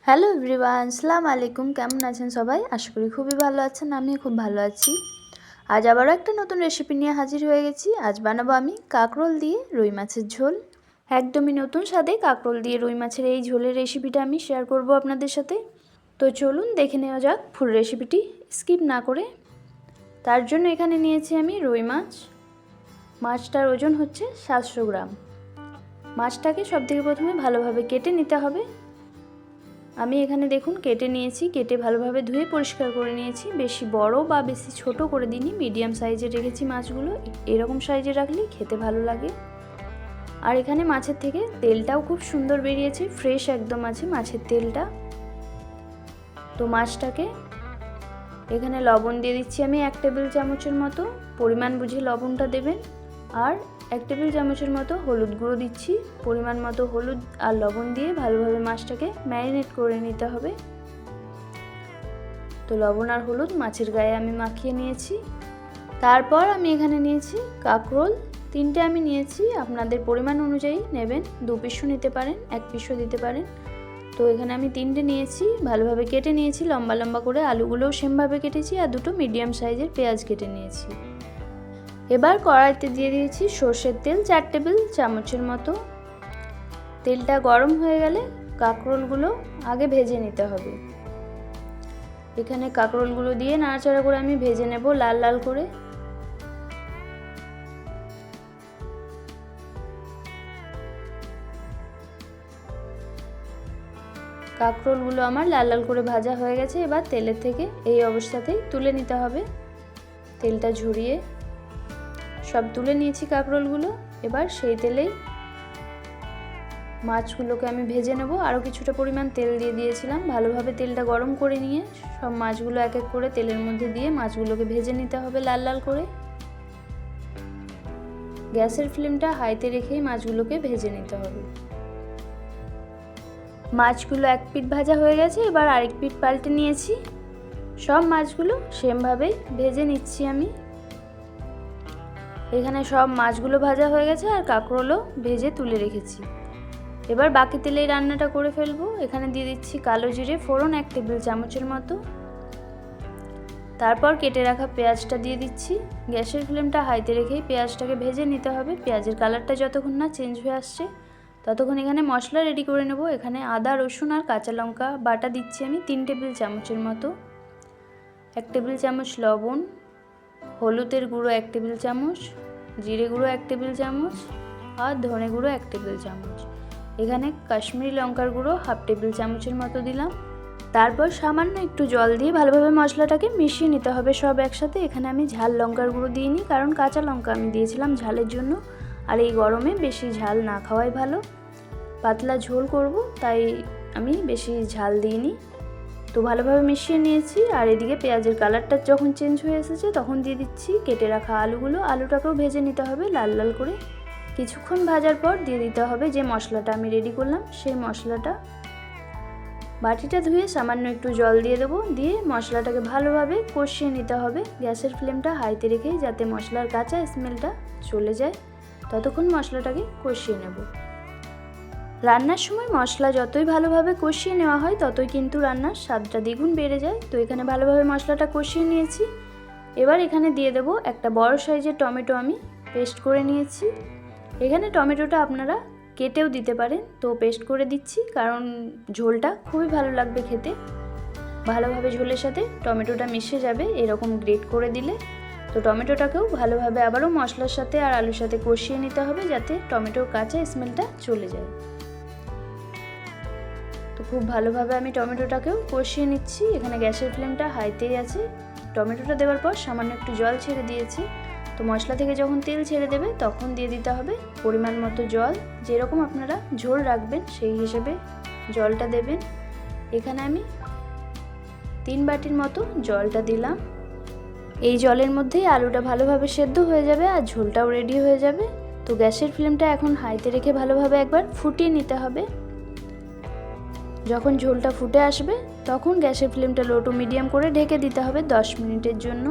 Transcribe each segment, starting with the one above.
Hello everyone, আসসালামু আলাইকুম। কেমন আছেন সবাই? আশা করি খুবই ভালো আছেন। আমিও খুব ভালো আছি। আজ আবারও একটা নতুন রেসিপি নিয়ে হাজির হয়ে গেছি। আজ বানাবো আমি কাকরোল দিয়ে রুই মাছের ঝোল। একদমই নতুন স্বাদে কাকরোল দিয়ে রুই মাছের এই ঝোলের রেসিপিটা আমি শেয়ার করব আপনাদের সাথে। তো চলুন দেখে নেওয়া যাক ফুল রেসিপিটি স্কিপ না করে। তার জন্য এখানে নিয়েছি আমি রুই মাছ। মাছটার ওজন হচ্ছে 700 গ্রাম। মাছটাকে সবথেকে প্রথমে ভালোভাবে কেটে নিতে হবে। আমি এখানে দেখুন কেটে নিয়েছি, কেটে ভালোভাবে ধুয়ে পরিষ্কার করে নিয়েছি। বেশি বড় বা বেশি ছোট করে দিইনি, মিডিয়াম সাইজের রেখেছি মাছগুলো। এরকম সাইজে রাখলেই খেতে ভালো লাগে। আর এখানে মাছের থেকে তেলটাও খুব সুন্দর বেরিয়েছে, ফ্রেশ একদম আছে মাছের তেলটা। তো মাছটাকে এখানে লবণ দিয়ে দিচ্ছি আমি 1 টেবিল চামচের মতো, পরিমাণ বুঝে লবণটা দেবেন। আর 1 টেবিল চামচের মতো হলুদ গুঁড়ো দিচ্ছি। পরিমাণ মতো হলুদ আর লবণ দিয়ে ভালোভাবে মাছটাকে ম্যারিনেট করে নিতে হবে। তো লবণ আর হলুদ মাছের গায়ে আমি মাখিয়ে নিয়েছি। তারপর আমি এখানে নিয়েছি কাকরোল। 3টে আমি নিয়েছি, আপনাদের পরিমাণ অনুযায়ী নেবেন। 2 পিসও নিতে পারেন, 1 পিসও দিতে পারেন। তো এখানে আমি 3টে নিয়েছি, ভালোভাবে কেটে নিয়েছি লম্বা লম্বা করে। আলুগুলোও সেমভাবে কেটেছি আর 2টো মিডিয়াম সাইজের পেঁয়াজ কেটে নিয়েছি। এবার কড়াইতে দিয়ে দিয়েছি সর্ষের তেল 4 টেবিল চামচের মতো। তেলটা গরম হয়ে গেলে কাকরোলগুলো আগে ভেজে নিতে হবে। এখানে কাকরোলগুলো দিয়ে নাড়াচাড়া করে আমি ভেজে নেব লাল লাল করে। কাকরোলগুলো আমার লাল লাল করে ভাজা হয়ে গেছে। এবার তেলের থেকে এই অবস্থাতেই তুলে নিতে হবে। তেলটা ঝরিয়ে সব তুলে নিয়েছি কাকরোলগুলো। এবার সেই তেলেই মাছগুলোকে আমি ভেজে নেব। আরও কিছুটা পরিমাণ তেল দিয়ে দিয়েছিলাম। ভালোভাবে তেলটা গরম করে নিয়ে সব মাছগুলো এক এক করে তেলের মধ্যে দিয়ে মাছগুলোকে ভেজে নিতে হবে লাল লাল করে। গ্যাসের ফ্লেমটা হাইতে রেখেই মাছগুলোকে ভেজে নিতে হবে। মাছগুলো এক পিঠ ভাজা হয়ে গেছে, এবার আরেক পিঠ পাল্টে নিয়েছি। সব মাছগুলো সেমভাবেই ভেজে নিচ্ছি আমি। এখানে সব মাছগুলো ভাজা হয়ে গেছে আর কাঁকরোলও ভেজে তুলে রেখেছি। এবার বাকি তেলেই রান্নাটা করে ফেলবো। এখানে দিয়ে দিচ্ছি কালো জিরে ফোড়ন 1 টেবিল চামচের মতো। তারপর কেটে রাখা পেঁয়াজটা দিয়ে দিচ্ছি। গ্যাসের ফ্লেমটা হাইতে রেখেই পেঁয়াজটাকে ভেজে নিতে হবে। পেঁয়াজের কালারটা যতক্ষণ না চেঞ্জ হয়ে আসছে ততক্ষণ এখানে মশলা রেডি করে নেব। এখানে আদা রসুন আর কাঁচা লঙ্কা বাটা দিচ্ছি আমি 3 টেবিল চামচের মতো। 1 টেবিল চামচ লবণ, হলুদের গুঁড়ো 1 টেবিল চামচ, জিরে গুঁড়ো 1 টেবিল চামচ আর ধনে গুঁড়ো 1 টেবিল চামচ। এখানে কাশ্মীরি লঙ্কার গুঁড়ো 1/2 টেবিল চামচের মতো দিলাম। তারপর সামান্য একটু জল দিয়ে ভালোভাবে মশলাটাকে মিশিয়ে নিতে হবে সব একসাথে। এখানে আমি ঝাল লঙ্কার গুঁড়ো দিইনি, কারণ কাঁচা লঙ্কা আমি দিয়েছিলাম ঝালের জন্য। আর এই গরমে বেশি ঝাল না খাওয়াই ভালো। পাতলা ঝোল করব, তাই আমি বেশি ঝাল দিইনি। তো ভালোভাবে মিশিয়ে নিয়েছি। আর এদিকে পেঁয়াজের কালারটা যখন চেঞ্জ হয়ে এসেছে তখন দিয়ে দিচ্ছি কেটে রাখা আলুগুলো। আলুটাকেও ভেজে নিতে হবে লাল লাল করে। কিছুক্ষণ ভাজার পর দিয়ে দিতে হবে যে মশলাটা আমি রেডি করলাম, সেই মশলাটা। বাটিটা ধুয়ে সামান্য একটু জল দিয়ে দেবো, দিয়ে মশলাটাকে ভালোভাবে কষিয়ে নিতে হবে। গ্যাসের ফ্লেমটা হাইতে রেখেই, যাতে মশলার কাঁচা স্মেলটা চলে যায় ততক্ষণ মশলাটাকে কষিয়ে নেব। রান্নার সময় মশলা যতই ভালোভাবে কষিয়ে নেওয়া হয় ততই কিন্তু রান্নার স্বাদটা দ্বিগুণ বেড়ে যায়। তো এখানে ভালোভাবে মশলাটা কষিয়ে নিয়েছি। এবার এখানে দিয়ে দেবো একটা বড় সাইজের টমেটো আমি পেস্ট করে নিয়েছি। এখানে টমেটোটা আপনারা কেটেও দিতে পারেন, তো পেস্ট করে দিচ্ছি কারণ ঝোলটা খুবই ভালো লাগবে খেতে। ভালোভাবে ঝোলের সাথে টমেটোটা মিশে যাবে এরকম গ্রেট করে দিলে। তো টমেটোটাকেও ভালোভাবে আবারও মশলার সাথে আর আলুর সাথে কষিয়ে নিতে হবে, যাতে টমেটোর কাঁচা স্মেলটা চলে যায়। তো খুব ভালোভাবে আমি টমেটোটাকেও কষিয়ে নিচ্ছি। এখানে গ্যাসের ফ্লেমটা হাইতেই আছে। টমেটোটা দেওয়ার পর সামান্য একটু জল ছেড়ে দিয়েছি। তো মশলা থেকে যখন তেল ছেড়ে দেবে তখন দিয়ে দিতে হবে পরিমাণ মতো জল। যেরকম আপনারা ঝোল রাখবেন সেই হিসেবে জলটা দেবেন। এখানে আমি 3 বাটির মতো জলটা দিলাম। এই জলের মধ্যেই আলুটা ভালোভাবে সেদ্ধ হয়ে যাবে আর ঝোলটাও রেডি হয়ে যাবে। তো গ্যাসের ফ্লেমটা এখন হাইতে রেখে ভালোভাবে একবার ফুটিয়ে নিতে হবে। যখন ঝোলটা ফুটে আসবে তখন গ্যাসের ফ্লেমটা লো টু মিডিয়াম করে ঢেকে দিতে হবে 10 মিনিটের জন্য।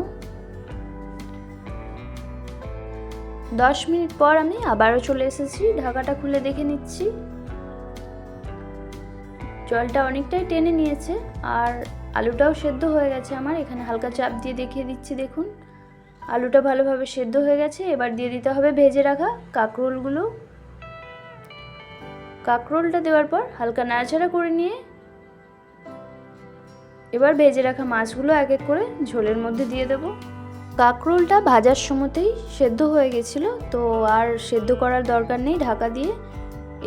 10 মিনিট পর আমি আবারও চলে এসেছি, ঢাকাটা খুলে দেখে নিচ্ছি। জলটা অনেকটাই টেনে নিয়েছে আর আলুটাও সেদ্ধ হয়ে গেছে আমার। এখানে হালকা চাপ দিয়ে দেখিয়ে দিচ্ছি, দেখুন আলুটা ভালোভাবে সেদ্ধ হয়ে গেছে। এবার দিয়ে দিতে হবে ভেজে রাখা কাঁকরোলগুলো। কাঁকরোলটা দেওয়ার পর হালকা নাড়াচাড়া করে নিয়ে এবার ভেজে রাখা মাছগুলো এক এক করে ঝোলের মধ্যে দিয়ে দেব। কাঁকরোলটা ভাজার সময়তেই সেদ্ধ হয়ে গেছিলো, তো আর সেদ্ধ করার দরকার নেই। ঢাকা দিয়ে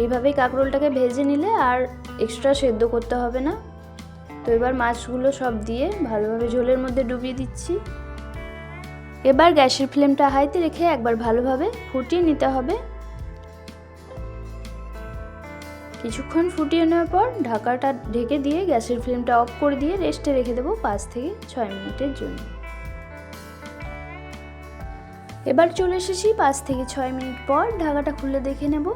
এইভাবেই কাঁকরোলটাকে ভেজে নিলে আর এক্সট্রা সেদ্ধ করতে হবে না। তো এবার মাছগুলো সব দিয়ে ভালোভাবে ঝোলের মধ্যে ডুবিয়ে দিচ্ছি। এবার গ্যাসের ফ্লেমটা হাইতে রেখে একবার ভালোভাবে ফুটিয়ে নিতে হবে। কিছুক্ষণ ফুটিয়ে নেওয়ার পর ঢাকাটা ঢেকে দিয়ে গ্যাসের ফ্লেমটা অফ করে দিয়ে রেস্টে রেখে দেবো 5 থেকে 6 মিনিটের জন্য। এবার চলে এসেছি 5 থেকে 6 মিনিট পর। ঢাকাটা খুলে দেখে নেব।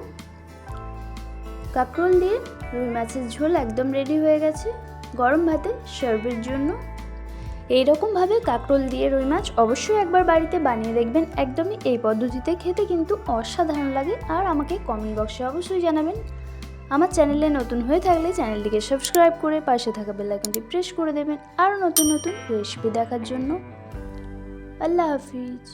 কাঁকরোল দিয়ে রুই মাছের ঝোল একদম রেডি হয়ে গেছে গরম ভাতে সার্ভের জন্য। এইরকমভাবে কাঁকরোল দিয়ে রুই মাছ অবশ্যই একবার বাড়িতে বানিয়ে দেখবেন। একদমই এই পদ্ধতিতে খেতে কিন্তু অসাধারণ লাগে। আর আমাকে কমেন্ট বক্সে অবশ্যই জানাবেন। আমার চ্যানেলে নতুন হয়ে থাকলে চ্যানেলটিকে সাবস্ক্রাইব করে পাশে থাকা বেল আইকনটি প্রেস করে দেবেন আরও নতুন নতুন রেসিপি দেখার জন্য। আল্লাহ হাফিজ।